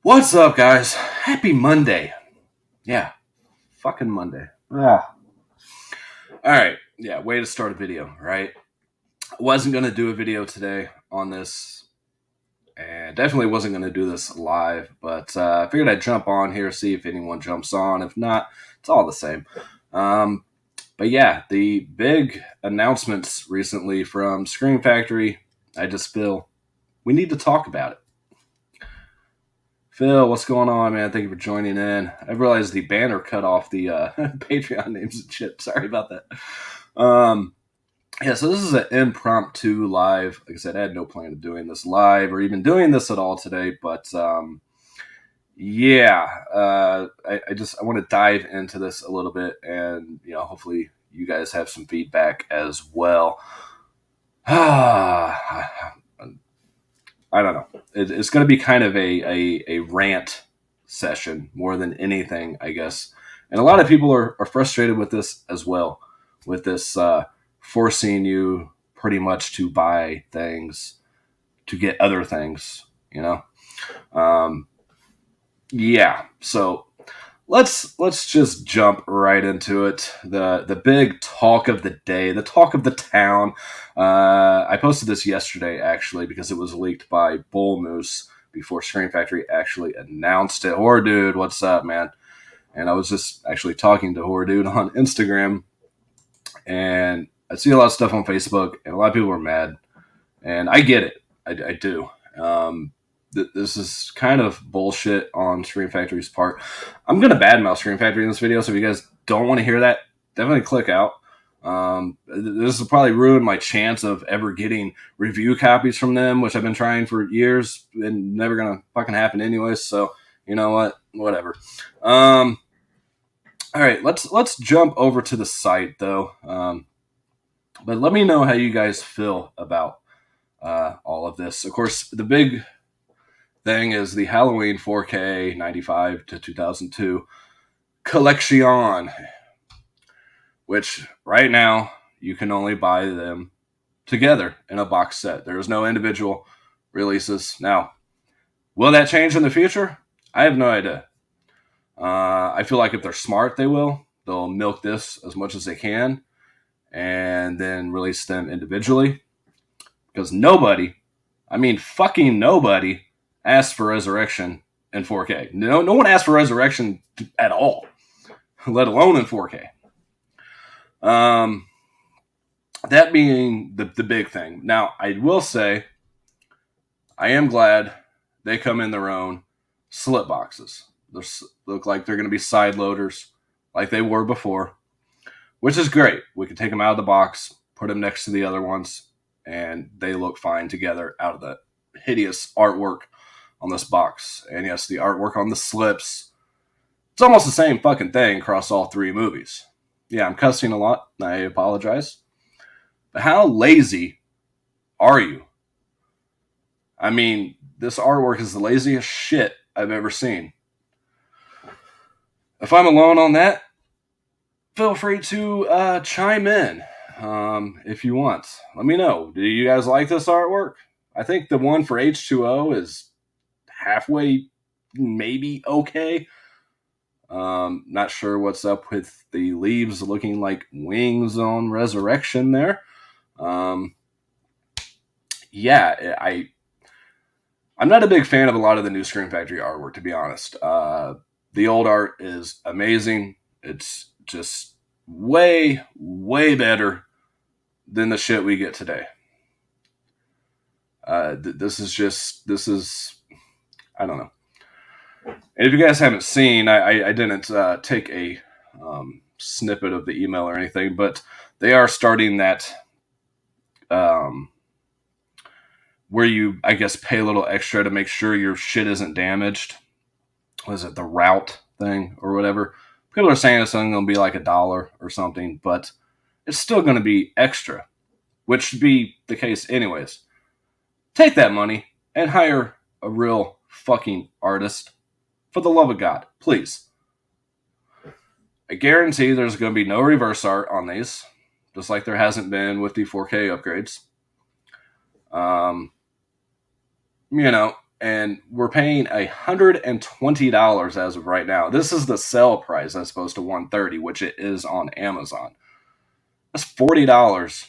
What's up, guys? Happy Monday. Yeah, fucking Monday. Ah. All right. Yeah, way to start a video, right? I wasn't going to do a video today on this, and definitely wasn't going to do this live, but I figured I'd jump on here, see if anyone jumps on. If not, it's all the same. But yeah, the big announcements recently from Scream Factory, I just feel we need to talk about it. Phil, what's going on, man? Thank you for joining in. I realized the banner cut off the Patreon names and shit. Sorry about that. Yeah, so this is an impromptu live. Like I said, I had no plan of doing this live or even doing this at all today. But yeah, I want to dive into this a little bit, and hopefully you guys have some feedback as well. I don't know. It's going to be kind of a rant session more than anything, I guess. And a lot of people are frustrated with this as well, with this forcing you pretty much to buy things to get other things, Yeah, so let's just jump right into it. The big talk of the day, the talk of the town. I posted this yesterday actually because it was leaked by Bull Moose before Scream Factory actually announced it. Horror Dude, what's up, man? And I was just actually talking to Horror Dude on Instagram, and I see a lot of stuff on Facebook, and a lot of people are mad, and I get it. I do. This is kind of bullshit on Scream Factory's part. I'm going to badmouth Scream Factory in this video, so if you guys don't want to hear that, definitely click out. This will probably ruin my chance of ever getting review copies from them, which I've been trying for years and never going to fucking happen anyways, so you know what? Whatever. All right, let's jump over to the site, though. But let me know how you guys feel about all of this. Of course, the big thing is the Halloween 4K 95 to 2002 collection, which right now you can only buy them together in a box set. There's no individual releases. Now, will that change in the future? I have no idea. I feel like if they're smart, they will. They'll milk this as much as they can and then release them individually. Because nobody, I mean fucking nobody, asked for Resurrection in 4K. No one asked for Resurrection at all, let alone in 4K. That being the big thing. Now, I will say, I am glad they come in their own slip boxes. They look like they're going to be side loaders like they were before, which is great. We can take them out of the box, put them next to the other ones, and they look fine together out of the hideous artwork on this box. And yes, the artwork on the slips, it's almost the same fucking thing across all three movies. Yeah, I'm cussing a lot. I apologize. But how lazy are you? I mean, this artwork is the laziest shit I've ever seen. If I'm alone on that, feel free to chime in if you want. Let me know. Do you guys like this artwork? I think the one for H2O is halfway, maybe okay. Not sure what's up with the leaves looking like wings on Resurrection there. Yeah, I'm not a big fan of a lot of the new Scream Factory artwork, to be honest. The old art is amazing. It's just way, way better than the shit we get today. This is, I don't know. And if you guys haven't seen, I didn't take a snippet of the email or anything, but they are starting that where you, I guess, pay a little extra to make sure your shit isn't damaged. What is it, the route thing or whatever? People are saying it's only going to be like $1 or something, but it's still going to be extra, which should be the case anyways. Take that money and hire a real fucking artist. For the love of God, please. I guarantee there's going to be no reverse art on these, just like there hasn't been with the 4K upgrades. and we're paying $120 as of right now. This is the sale price as opposed to $130, which it is on Amazon. That's $40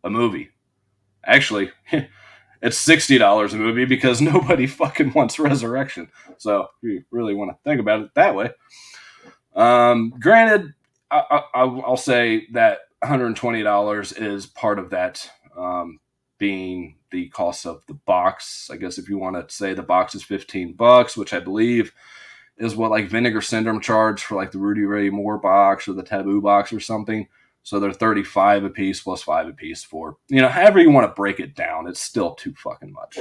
a movie. Actually, it's $60 a movie because nobody fucking wants Resurrection. So if you really want to think about it that way. Granted, I'll say that $120 is part of that, being the cost of the box. I guess if you want to say the box is $15, which I believe is what like Vinegar Syndrome charged for like the Rudy Ray Moore box or the Taboo box or something. So they're $35 a piece plus $5 a piece for, however you want to break it down. It's still too fucking much.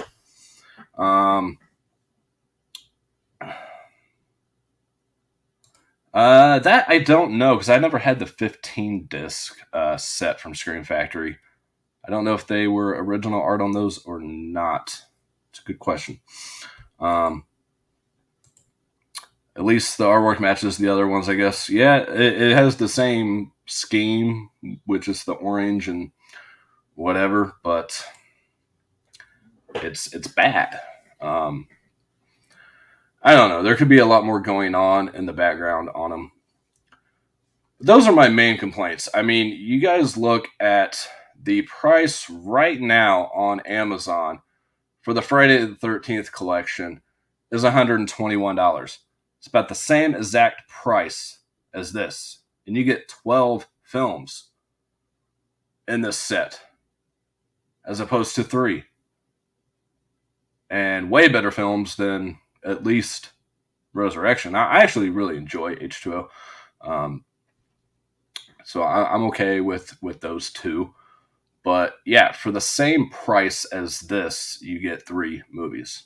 That I don't know because I never had the 15 disc set from Scream Factory. I don't know if they were original art on those or not. It's a good question. At least the artwork matches the other ones, I guess. Yeah, it has the same scheme, which is the orange and whatever, but it's bad. I don't know. There could be a lot more going on in the background on them. Those are my main complaints. I mean, you guys look at the price right now on Amazon for the Friday the 13th collection is $121. It's about the same exact price as this. And you get 12 films in this set as opposed to 3. And way better films than at least Resurrection. I actually really enjoy H2O. So I'm okay with those two. But yeah, for the same price as this, you get 3 movies.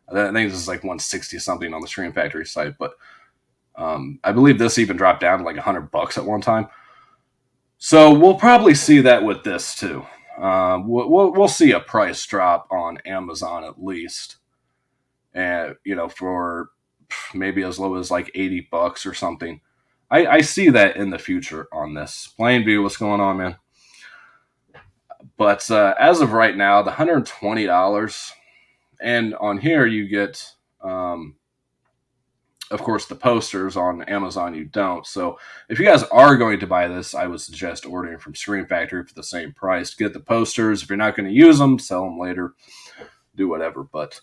I think this is like 160 something on the Scream Factory site, but I believe this even dropped down to like $100 at one time. So we'll probably see that with this too. We'll see a price drop on Amazon at least, and for maybe as low as like $80 or something. I see that in the future on this. Plainview, what's going on, man? But as of right now, the $120, and on here you get, of course, the posters. On Amazon you don't. So if you guys are going to buy this, I would suggest ordering from Scream Factory for the same price. Get the posters. If you're not going to use them, sell them later. Do whatever. But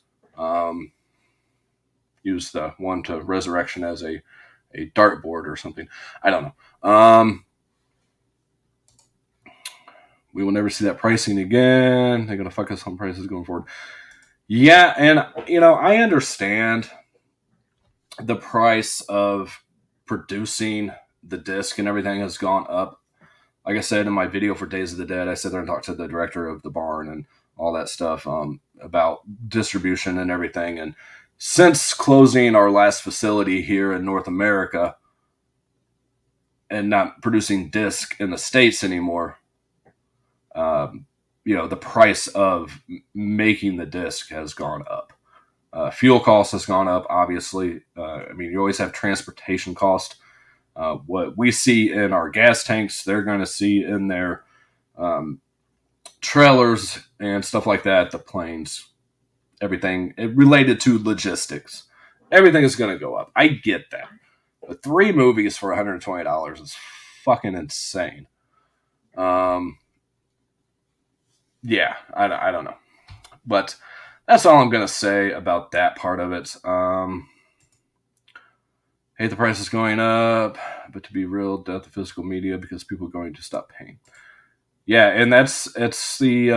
use the one to Resurrection as a dartboard or something. I don't know. We will never see that pricing again. They're going to fuck us on prices going forward. Yeah, and, I understand the price of producing the disc and everything has gone up. Like I said in my video for Days of the Dead, I sat there and talked to the director of the barn and all that stuff about distribution and everything. And since closing our last facility here in North America and not producing disc in the States anymore, the price of making the disc has gone up. Fuel cost has gone up, obviously. You always have transportation cost. What we see in our gas tanks, they're going to see in their trailers and stuff like that, the planes, everything related to logistics. Everything is going to go up. I get that. But 3 movies for $120 is fucking insane. Yeah, I don't know. But that's all I'm going to say about that part of it. Hate the price is going up, but to be real, death of physical media because people are going to stop paying. Yeah, and it's the...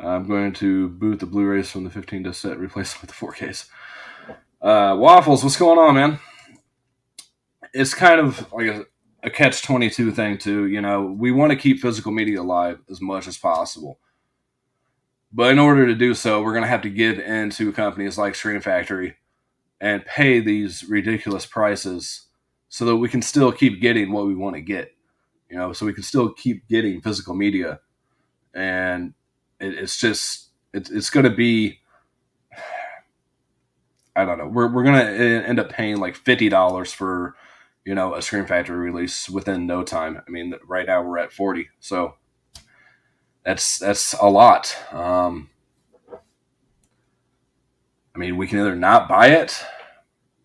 I'm going to boot the Blu-rays from the 15 disc set, replace them with the 4Ks. Waffles, what's going on, man? It's kind of like a catch-22 thing, too. We want to keep physical media alive as much as possible. But in order to do so, we're going to have to get into companies like Scream Factory and pay these ridiculous prices so that we can still keep getting what we want to get. So we can still keep getting physical media. And it's going to be, I don't know. We're going to end up paying like $50 for, a Scream Factory release within no time. Right now we're at $40. So that's a lot. I mean, we can either not buy it,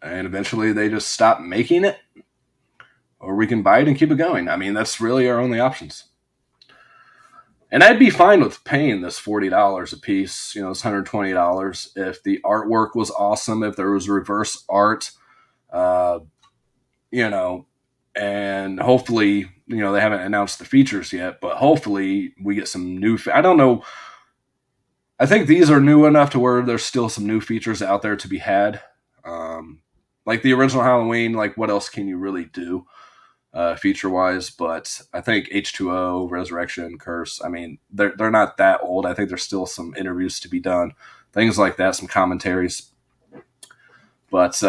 and eventually they just stop making it, or we can buy it and keep it going. I mean, that's really our only options. And I'd be fine with paying this $40 a piece, it's $120 if the artwork was awesome, if there was reverse art, uh, you know, and hopefully, they haven't announced the features yet, but hopefully we get some new. I don't know. I think these are new enough to where there's still some new features out there to be had. Like the original Halloween, like what else can you really do? Feature wise, but I think H2O, Resurrection, Curse. I mean, they're not that old. I think there's still some interviews to be done, things like that, some commentaries. But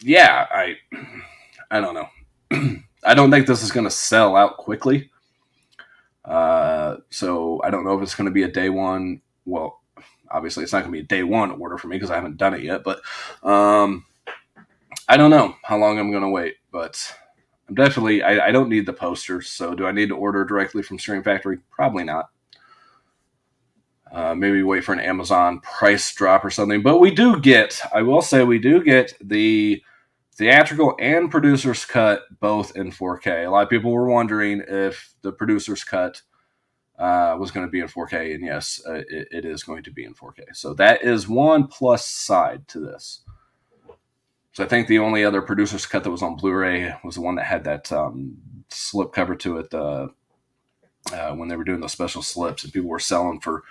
yeah, I don't know. I don't think this is going to sell out quickly. So I don't know if it's going to be a day one. Well, obviously it's not going to be a day one order for me because I haven't done it yet. But I don't know how long I'm going to wait. But I'm definitely, I don't need the posters. So do I need to order directly from Screen Factory? Probably not. Maybe wait for an Amazon price drop or something. But I will say, we do get the theatrical and producer's cut both in 4K. A lot of people were wondering if the producer's cut was going to be in 4K, and yes, it is going to be in 4K. So that is one plus side to this. So I think the only other producer's cut that was on Blu-ray was the one that had that slip cover to it when they were doing those special slips, and people were selling for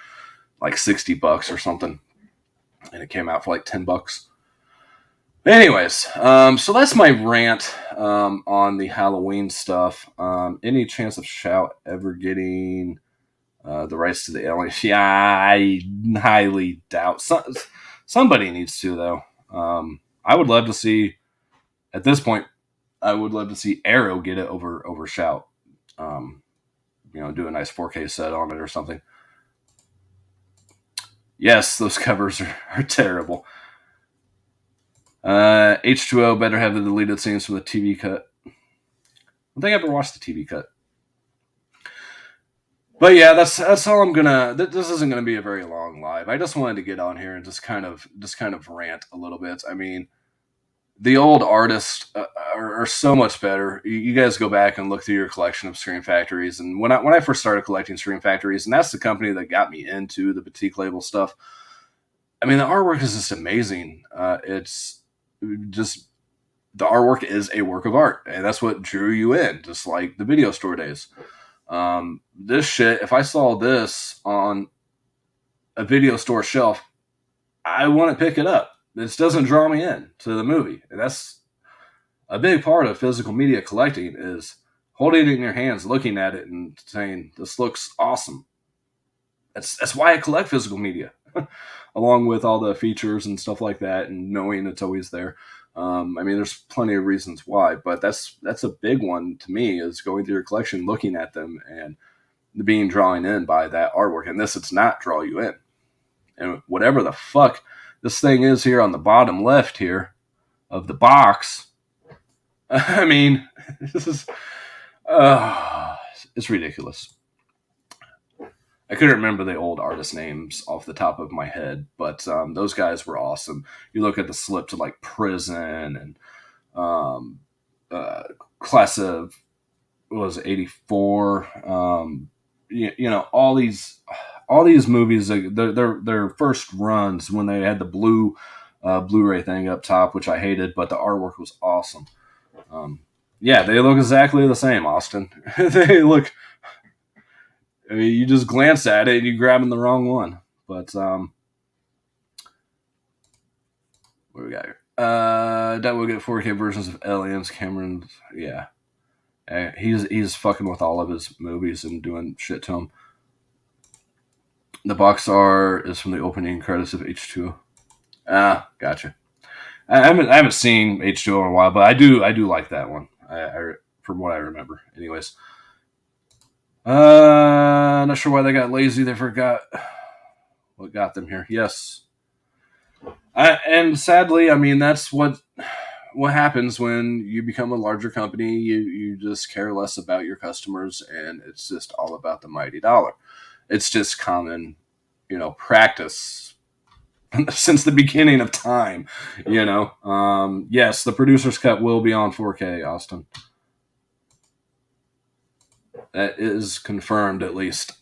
like $60 or something, and it came out for like $10. Anyways, so that's my rant on the Halloween stuff. Any chance of Shout ever getting the rights to the aliens? Yeah, I highly doubt. Somebody needs to, though. I would love to see, at this point, I would love to see Arrow get it over Shout. Do a nice 4K set on it or something. Yes, those covers are terrible. H2O better have the deleted scenes from the TV cut. I don't think I ever watched the TV cut. But yeah, that's all I'm gonna. This isn't gonna be a very long live. I just wanted to get on here and just kind of rant a little bit. I mean, the old artists are so much better. You guys go back and look through your collection of Screen Factories, and when I first started collecting Screen Factories, and that's the company that got me into the boutique label stuff. I mean, the artwork is just amazing. It's just, the artwork is a work of art, and that's what drew you in, just like the video store days. This shit, if I saw this on a video store shelf, I wouldn't pick it up. This doesn't draw me in to the movie. And that's a big part of physical media collecting, is holding it in your hands, looking at it, and saying, this looks awesome. That's why I collect physical media, along with all the features and stuff like that, and knowing it's always there. I mean, there's plenty of reasons why, but that's a big one to me, is going through your collection, looking at them, and being drawn in by that artwork. And this, it's not draw you in. And whatever the fuck this thing is here on the bottom left here of the box, I mean, this is, it's ridiculous. I couldn't remember the old artist names off the top of my head, but those guys were awesome. You look at the slip to like Prison and Class of, what was it, 84. All these movies, their first runs when they had the blue Blu-ray thing up top, which I hated, but the artwork was awesome. Yeah, they look exactly the same, Austin. They look. I mean, you just glance at it and you're grabbing the wrong one. But what do we got here? That will get 4K versions of Aliens. Cameron, yeah, he's fucking with all of his movies and doing shit to them. The box art is from the opening credits of H2O. Ah, gotcha. I haven't seen H2O in a while, but I do like that one. I from what I remember, anyways. Not sure why they got lazy. They forgot what got them here. Yes. And sadly, I mean, that's what happens when you become a larger company. You just care less about your customers, and it's just all about the mighty dollar. It's just common, practice since the beginning of time. Yes, the producer's cut will be on 4K, Austin. That is confirmed, at least.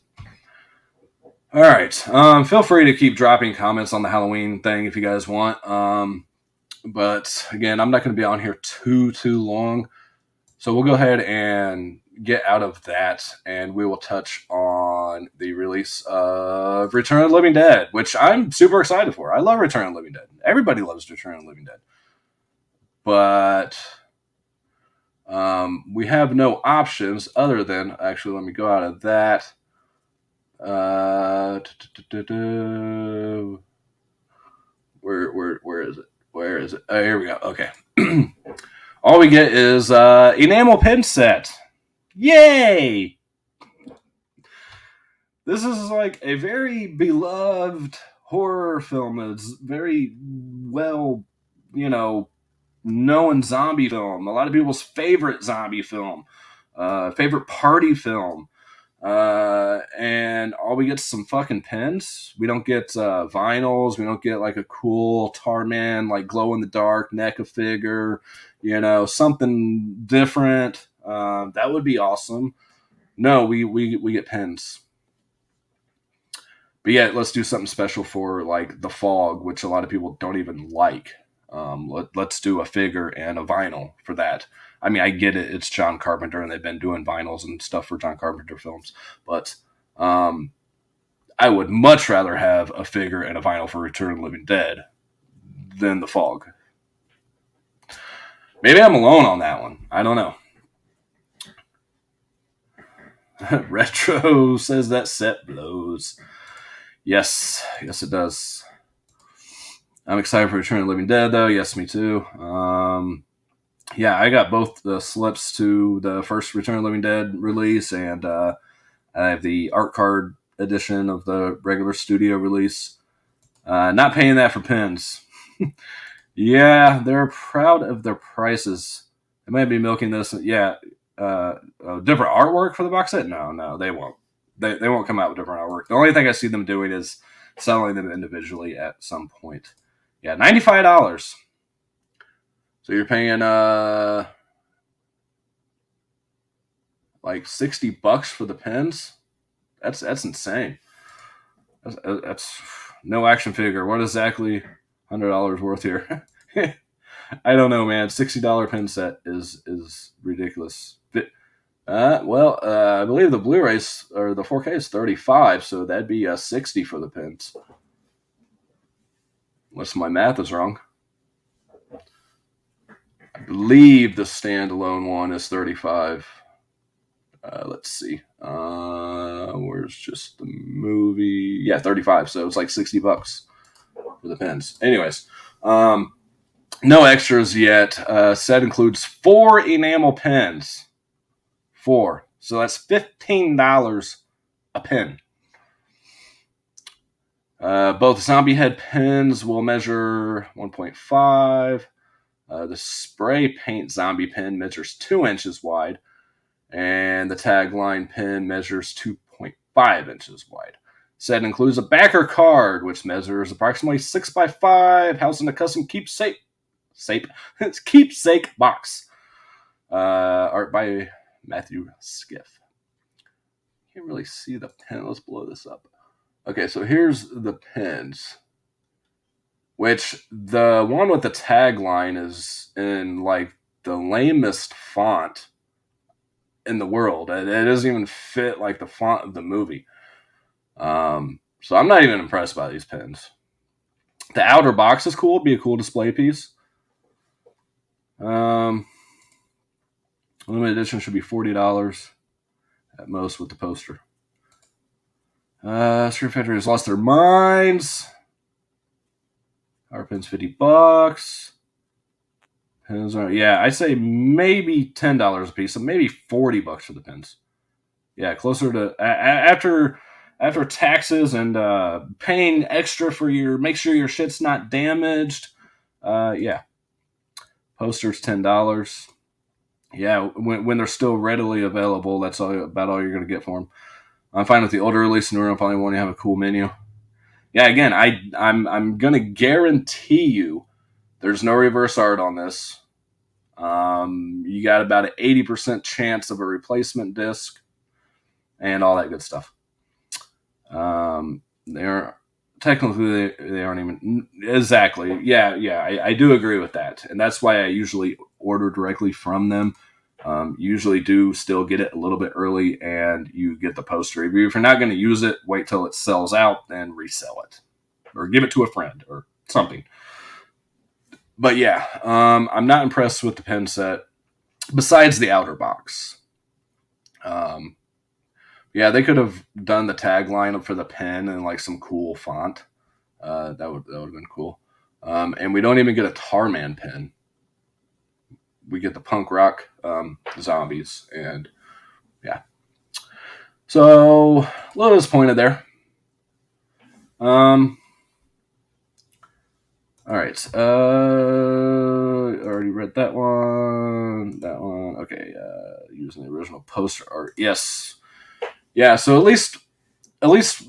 All right. Feel free to keep dropping comments on the Halloween thing if you guys want. But again, I'm not going to be on here too long. So we'll go ahead and get out of that, and we will touch on the release of Return of the Living Dead, which I'm super excited for. I love Return of the Living Dead. Everybody loves Return of the Living Dead. But we have no options other than, actually, let me go out of that. Where is it? Where is it? Oh, here we go. Okay. All we get is Enamel Pin Set. Yay! This is like a very beloved horror film. It's very well, known zombie film. A lot of people's favorite zombie film, favorite party film. And all we get is some fucking pins. We don't get vinyls. We don't get like a cool Tarman, like glow in the dark NECA figure, something different. That would be awesome. No, we get pins. But yeah, let's do something special for like The Fog, which a lot of people don't even like. Let's do a figure and a vinyl for that. I mean, I get it. It's John Carpenter, and they've been doing vinyls and stuff for John Carpenter films. But I would much rather have a figure and a vinyl for Return of the Living Dead than The Fog. Maybe I'm alone on that one. I don't know. Retro says that set blows. Yes, it does. I'm excited for Return of the Living Dead, though. Yes, me too. Yeah, I got both the slips to the first Return of the Living Dead release, and I have the art card edition of the regular studio release. Not paying that for pins. Yeah, they're proud of their prices. They might be milking this. Yeah, different artwork for the box set? No, they won't. They won't come out with different artwork. The only thing I see them doing is selling them individually at some point. Yeah, $95. So you're paying like $60 for the pins. That's insane. That's no action figure. What exactly $100 worth here? I don't know, man. $60 pin set is ridiculous. I believe the Blu-rays or the 4K is $35, so that'd be $60 for the pins. Unless my math is wrong. I believe the standalone one is $35. Let's see. Where's just the movie? Yeah, $35. So it's like $60 for the pins. Anyways, no extras yet. Set includes 4 enamel pins. 4. So that's $15 a pin. Both zombie head pins will measure 1.5. The spray paint zombie pin measures 2 inches wide, and the tagline pin measures 2.5 inches wide. Set includes a backer card, which measures approximately 6x5, housed in a custom keepsake box. Art by Matthew Skiff. Can't really see the pen. Let's blow this up. Okay, so here's the pins. Which the one with the tagline is in like the lamest font in the world. It doesn't even fit like the font of the movie. So I'm not even impressed by these pins. The outer box is cool. It'd be a cool display piece. Limited edition should be $40 at most with the poster. Street Fighter has lost their minds. Our pins $50. Pins are I'd say maybe $10 a piece, so maybe $40 for the pins. Yeah, closer to after taxes and paying extra for make sure your shit's not damaged. Yeah, posters $10. Yeah, when they're still readily available, that's about all you're gonna get for them. I'm fine with the older release. Newer, probably won't have a cool menu. Yeah, again, I'm gonna guarantee you there's no reverse art on this. You got about an 80% chance of a replacement disc and all that good stuff. They're technically they aren't even exactly. Yeah, I do agree with that, and that's why I usually order directly from them. Usually do still get it a little bit early, and you get the poster. If you're not going to use it, wait till it sells out, then resell it, or give it to a friend or something. But yeah, I'm not impressed with the pen set. Besides the outer box, yeah, they could have done the tagline for the pen in like some cool font. That would have been cool. And we don't even get a Tarman pen. We get the punk rock zombies, and yeah. So a little disappointed there. All right. Already read that one. That one. Okay. Using the original poster art. Yes. Yeah. So at least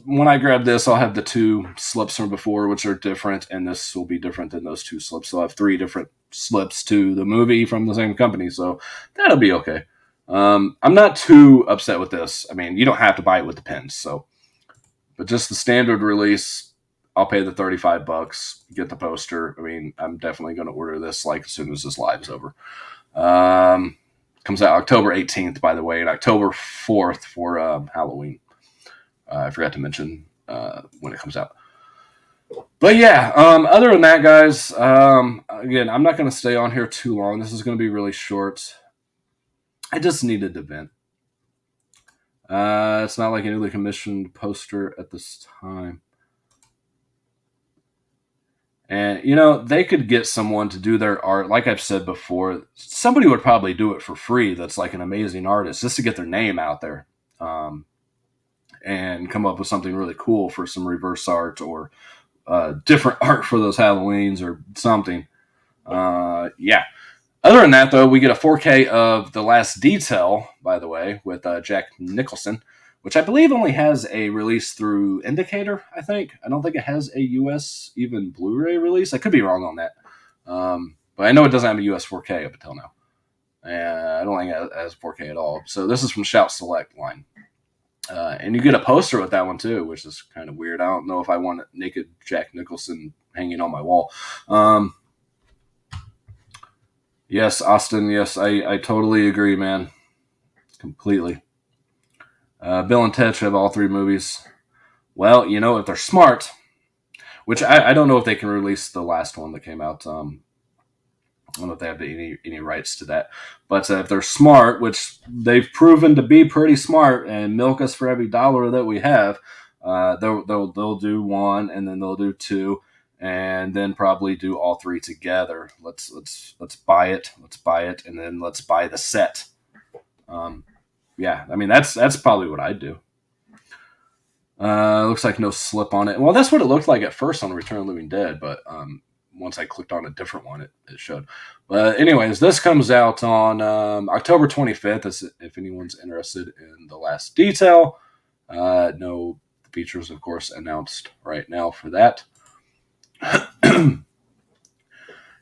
when I grab this, I'll have the two slips from before, which are different, and this will be different than those two slips. So I'll have 3 different slips to the movie from the same company, so that'll be okay. I'm not too upset with this. I mean, you don't have to buy it with the pins, so, but just the standard release, I'll pay the $35, get the poster. I mean, I'm definitely going to order this like as soon as this live is over. Comes out October 18th, by the way, and October 4th for Halloween. I forgot to mention when it comes out. But yeah, other than that, guys, again, I'm not going to stay on here too long. This is going to be really short. I just needed to vent. It's not like a newly commissioned poster at this time. And, you know, they could get someone to do their art. Like I've said before, somebody would probably do it for free that's like an amazing artist just to get their name out there. And come up with something really cool for some reverse art or different art for those Halloweens or something. Yeah. Other than that, though, we get a 4K of The Last Detail, by the way, with Jack Nicholson, which I believe only has a release through Indicator, I think. I don't think it has a US even Blu-ray release. I could be wrong on that. But I know it doesn't have a US 4K up until now. I don't think it has 4K at all. So this is from Shout Select line. And you get a poster with that one too, which is kind of weird. I don't know if I want naked Jack Nicholson hanging on my wall. Yes, Austin. Yes, I totally agree, man. Completely. Bill and Ted should have all 3 movies. Well, you know, if they're smart, which I don't know if they can release the last one that came out. I don't know if they have any rights to that. But if they're smart, which they've proven to be pretty smart and milk us for every dollar that we have, they'll do 1 and then they'll do 2 and then probably do all 3 together. Let's buy it. Let's buy it and then let's buy the set. Yeah, I mean that's probably what I'd do. Looks like no slip on it. Well, that's what it looked like at first on Return of the Living Dead, but once I clicked on a different one, it showed. But anyways, this comes out on October 25th, if anyone's interested in The Last Detail. No features, of course, announced right now for that.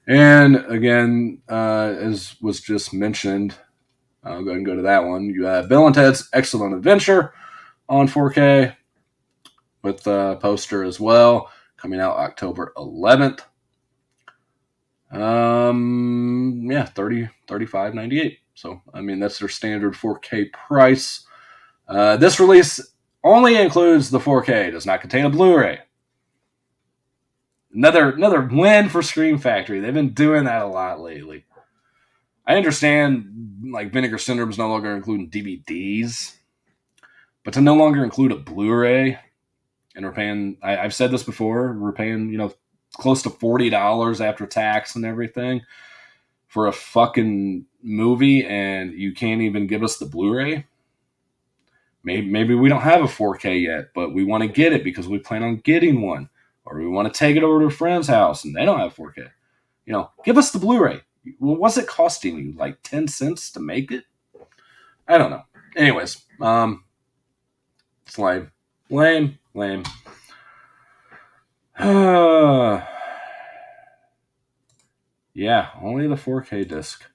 And again, as was just mentioned, I'll go ahead and go to that one. You have Bill and Ted's Excellent Adventure on 4K with the poster as well, coming out October 11th. Yeah, $35.98. So I mean that's their standard 4K price. This release only includes the 4K, does not contain a Blu-ray. Another win for Scream Factory. They've been doing that a lot lately. I understand like Vinegar Syndrome is no longer including DVDs, but to no longer include a Blu-ray, and we're paying, I've said this before, we're paying, you know, close to $40 after tax and everything for a fucking movie, and you can't even give us the Blu-ray. Maybe we don't have a 4K yet, but we want to get it because we plan on getting one, or we want to take it over to a friend's house and they don't have 4K. You know, give us the Blu-ray. Well, what's it costing you? Like 10 cents to make it? I don't know. Anyways, It's lame. Lame. Yeah, only the 4K disc.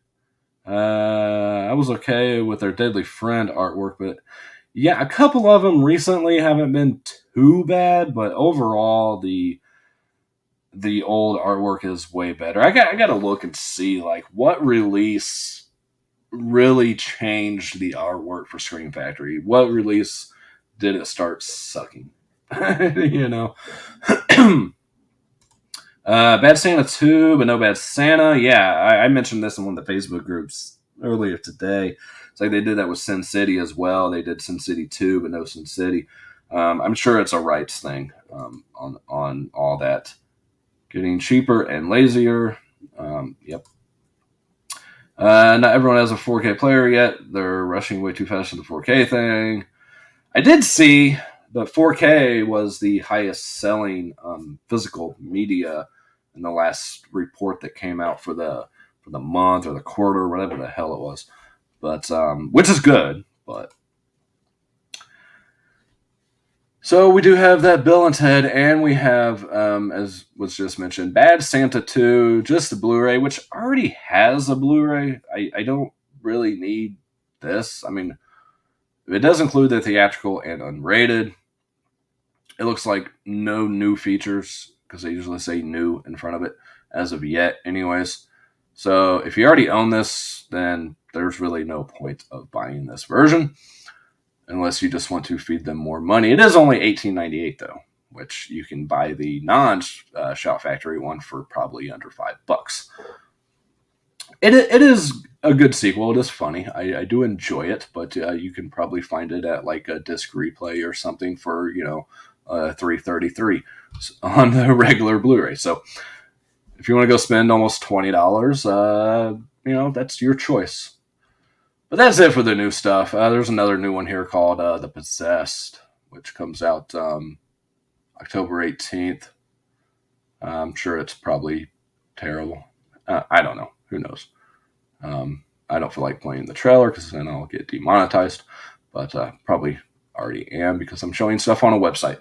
I was okay with their Deadly Friend artwork, but yeah, a couple of them recently haven't been too bad, but overall the old artwork is way better. I got to look and see like what release really changed the artwork for Scream Factory. What release did it start sucking? You know. Bad Santa 2, but no Bad Santa. Yeah, I mentioned this in one of the Facebook groups earlier today. It's like they did that with Sin City as well. They did Sin City 2, but no Sin City. I'm sure it's a rights thing on all that. Getting cheaper and lazier. Yep. Not everyone has a 4K player yet. They're rushing way too fast to the 4K thing. I did see that 4K was the highest selling physical media in the last report that came out for the month or the quarter, whatever the hell it was. But which is good. But so we do have that Bill and Ted, and we have, as was just mentioned, Bad Santa 2, just the Blu-ray, which already has a Blu-ray. I don't really need this. I mean, it does include the theatrical and unrated. It looks like no new features, because they usually say new in front of it, as of yet, anyways. So if you already own this, then there's really no point of buying this version, unless you just want to feed them more money. It is only $18.98 though, which you can buy the non-Shout Factory one for probably under $5. It is a good sequel. It is funny. I do enjoy it, but you can probably find it at like a disc replay or something for $3.33 on the regular Blu-ray. So if you want to go spend almost $20, that's your choice. But that's it for the new stuff. There's another new one here called The Possessed, which comes out October 18th. I'm sure it's probably terrible. I don't know. Who knows? I don't feel like playing the trailer because then I'll get demonetized. But probably already am because I'm showing stuff on a website.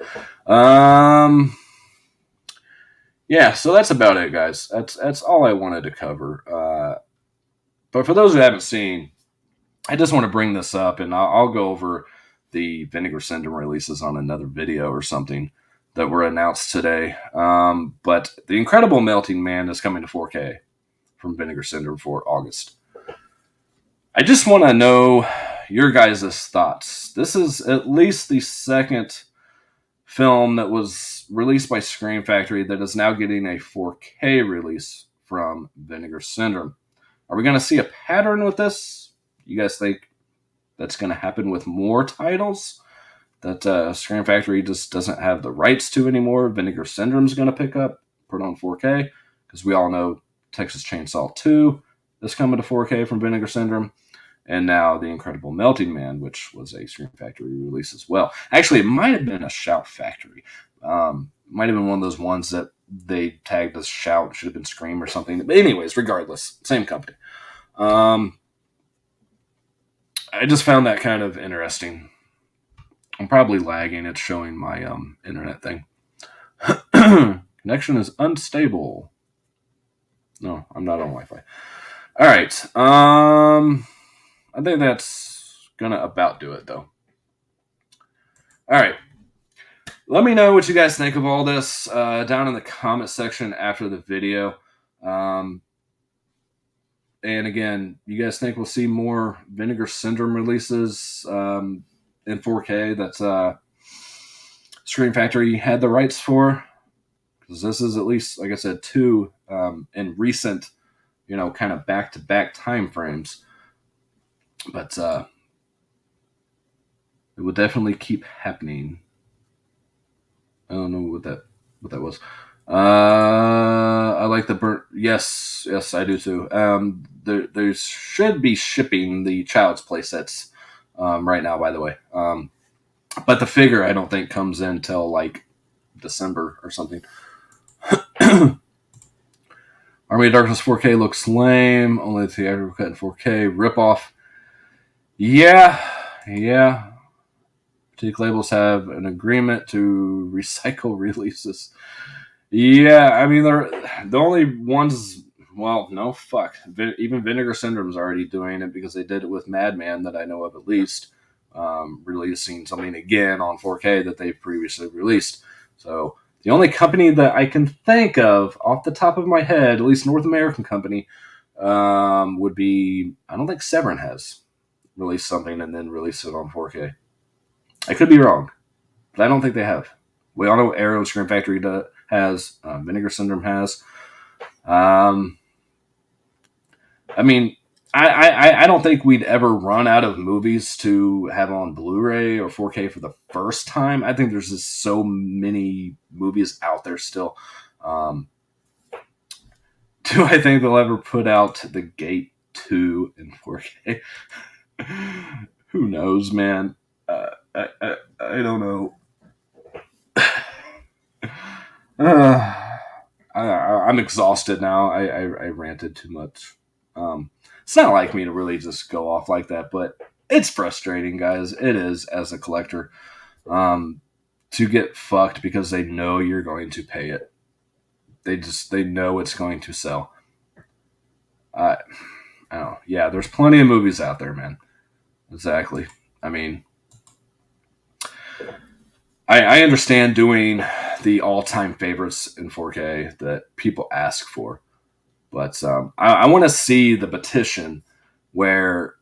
Yeah, so that's about it, guys. That's all I wanted to cover. But for those who haven't seen, I just want to bring this up, and I'll go over the Vinegar Syndrome releases on another video or something that were announced today. But The Incredible Melting Man is coming to 4K from Vinegar Syndrome for August. I just want to know your guys' thoughts. This is at least the second film that was released by Scream Factory that is now getting a 4K release from Vinegar Syndrome. Are we going to see a pattern with this? You guys think that's going to happen with more titles that Scream Factory just doesn't have the rights to anymore? Vinegar Syndrome's going to pick up, put on 4K, because we all know Texas Chainsaw 2 is coming to 4K from Vinegar Syndrome, and now The Incredible Melting Man, which was a Scream Factory release as well. Actually, it might have been a Shout Factory. Might have been one of those ones that they tagged as Shout, should have been Scream or something. But anyways, regardless, same company. I just found that kind of interesting. I'm probably lagging. It's showing my internet thing. Connection is unstable. No, I'm not on Wi-Fi. All right. I think that's gonna about do it, though. All right. Let me know what you guys think of all this down in the comment section after the video. And again, you guys think we'll see more Vinegar Syndrome releases in 4K that Scream Factory had the rights for? Because this is at least, like I said, 2 in recent, kind of back-to-back time frames. But it will definitely keep happening. I don't know what that was. I like the burnt. Yes, I do too. There should be shipping the Child's Play sets right now, by the way. But the figure I don't think comes in till like December or something. Army of Darkness 4K looks lame. Only the theatrical cut in 4K. Ripoff. Yeah. boutique labels have an agreement to recycle releases. Yeah, I mean, they're the only ones. Well, no, fuck. Even Vinegar Syndrome's already doing it because they did it with Madman, that I know of at least, releasing something again on 4K that they've previously released. So the only company that I can think of off the top of my head, at least North American company, would be, I don't think Severin has released something and then released it on 4K. I could be wrong, but I don't think they have. We all know Arrow Scream Factory has, Vinegar Syndrome has. I mean, I don't think we'd ever run out of movies to have on Blu-ray or 4K for the first time. I think there's just so many movies out there still. Do I think they'll ever put out The Gate 2 in 4K? Who knows, man? I don't know. I'm exhausted now. I ranted too much. It's not like me to really just go off like that, but it's frustrating, guys. It is, as a collector, to get fucked because they know you're going to pay it. They know it's going to sell. I don't know. Yeah, there's plenty of movies out there, man. Exactly. I mean, I understand doing the all-time favorites in 4K that people ask for. But I want to see the petition where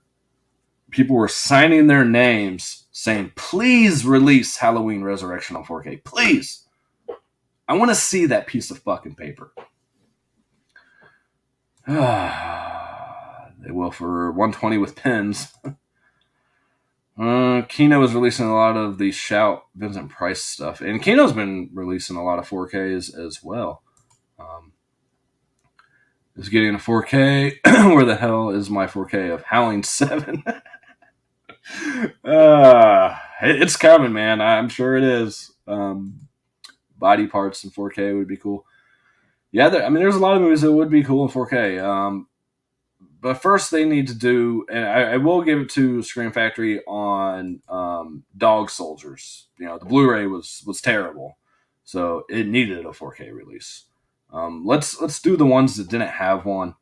people were signing their names saying, please release Halloween Resurrection on 4K. Please. I want to see that piece of fucking paper. They will for 120 with pins. Kino is releasing a lot of the Shout Vincent Price stuff. And Kino's been releasing a lot of 4Ks as well. Is getting a 4K. Where the hell is my 4K of Howling 7? It's coming, man. I'm sure it is. Body parts in 4K would be cool. Yeah, there's a lot of movies that would be cool in 4K. But first they need to do, and I will give it to Scream Factory on Dog Soldiers. The Blu-ray was terrible, so it needed a 4K release. Let's do the ones that didn't have one,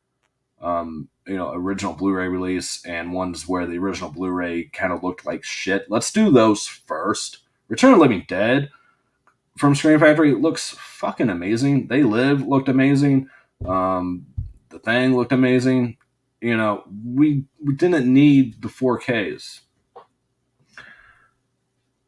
original Blu-ray release, and ones where the original Blu-ray kind of looked like shit. Let's do those first. Return of the Living Dead from Scream Factory looks fucking amazing. They Live looked amazing. The Thing looked amazing. We didn't need the 4Ks.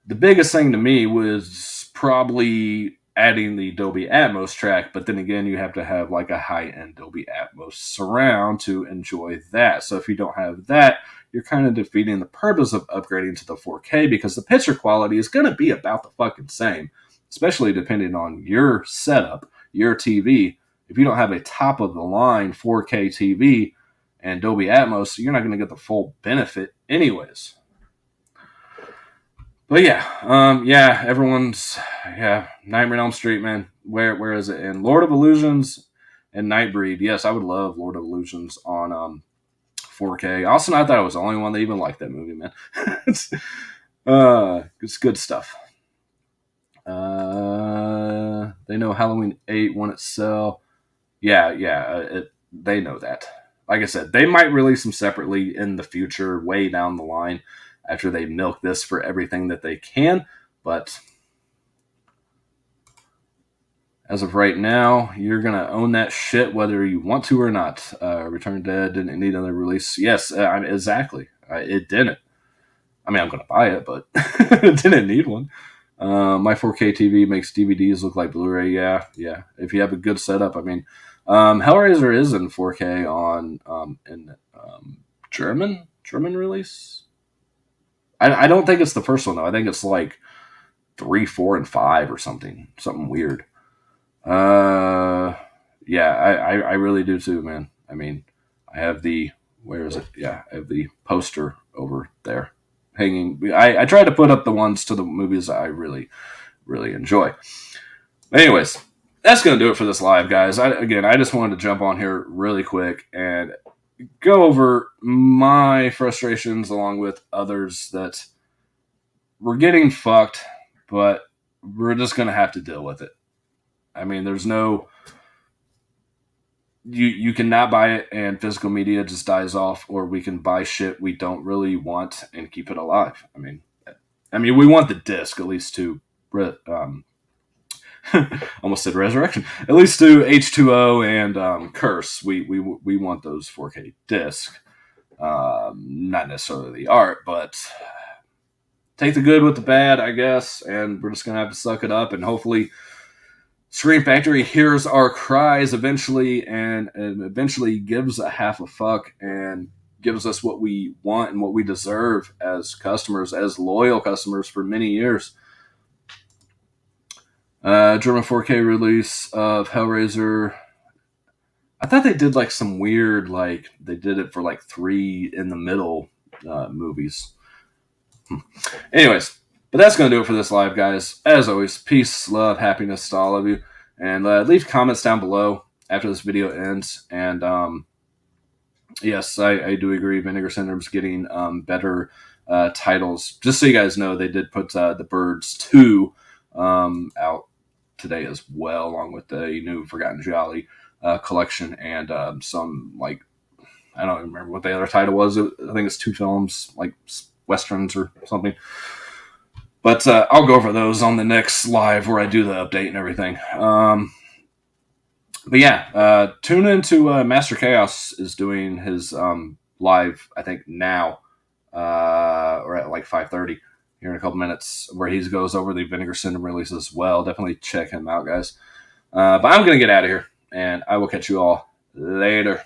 The biggest thing to me was probably adding the Dolby Atmos track, but then again, you have to have like a high-end Dolby Atmos surround to enjoy that. So if you don't have that, you're kind of defeating the purpose of upgrading to the 4K because the picture quality is going to be about the fucking same, especially depending on your setup, your TV. If you don't have a top-of-the-line 4K TV and Dolby Atmos, you're not going to get the full benefit anyways. But everyone's Nightmare on Elm Street, man. Where is it? And Lord of Illusions and Nightbreed. Yes, I would love Lord of Illusions on 4K. Also, I thought I was the only one that even liked that movie, man. It's good stuff. They know Halloween 8 won its sell. They know that. Like I said, they might release them separately in the future, way down the line, after they milk this for everything that they can. But as of right now, you're going to own that shit whether you want to or not. Return of the Dead didn't need another release. Yes, exactly. It didn't. I mean, I'm going to buy it, but it didn't need one. My 4K TV makes DVDs look like Blu-ray. Yeah. If you have a good setup, I mean, Hellraiser is in 4K on German release. I don't think it's the first one though. I think it's like 3, 4, and 5 or something weird. I really do too, man. I mean, I have where is it? Yeah, I have the poster over there hanging. I try to put up the ones to the movies I really, really enjoy. Anyways, that's going to do it for this live, guys. I just wanted to jump on here really quick and go over my frustrations along with others that we're getting fucked, but we're just gonna have to deal with it. I mean, there's no you cannot buy it and physical media just dies off, or we can buy shit we don't really want and keep it alive. I mean, we want the disc at least to almost said resurrection. At least to H2O and Curse. We want those 4K disc. Not necessarily the art, but take the good with the bad, I guess. And we're just gonna have to suck it up, and hopefully Scream Factory hears our cries eventually, and eventually gives a half a fuck and gives us what we want and what we deserve as customers, as loyal customers for many years. German 4K release of Hellraiser. I thought they did like some weird, like they did it for like 3 in the middle movies. Anyways, but that's going to do it for this live, guys. As always, peace, love, happiness to all of you. And leave comments down below after this video ends. And yes, I do agree. Vinegar Syndrome's getting better titles. Just so you guys know, they did put The Birds 2 out today as well, along with the new Forgotten Jolly collection and some, like, I don't even remember what the other title was. I think it's 2 films, like Westerns or something. But I'll go over those on the next live where I do the update and everything. But yeah, tune into Master Chaos is doing his live, I think now, or at like 5:30 here in a couple minutes, where he goes over the Vinegar Syndrome release as well. Definitely check him out, guys. But I'm going to get out of here, and I will catch you all later.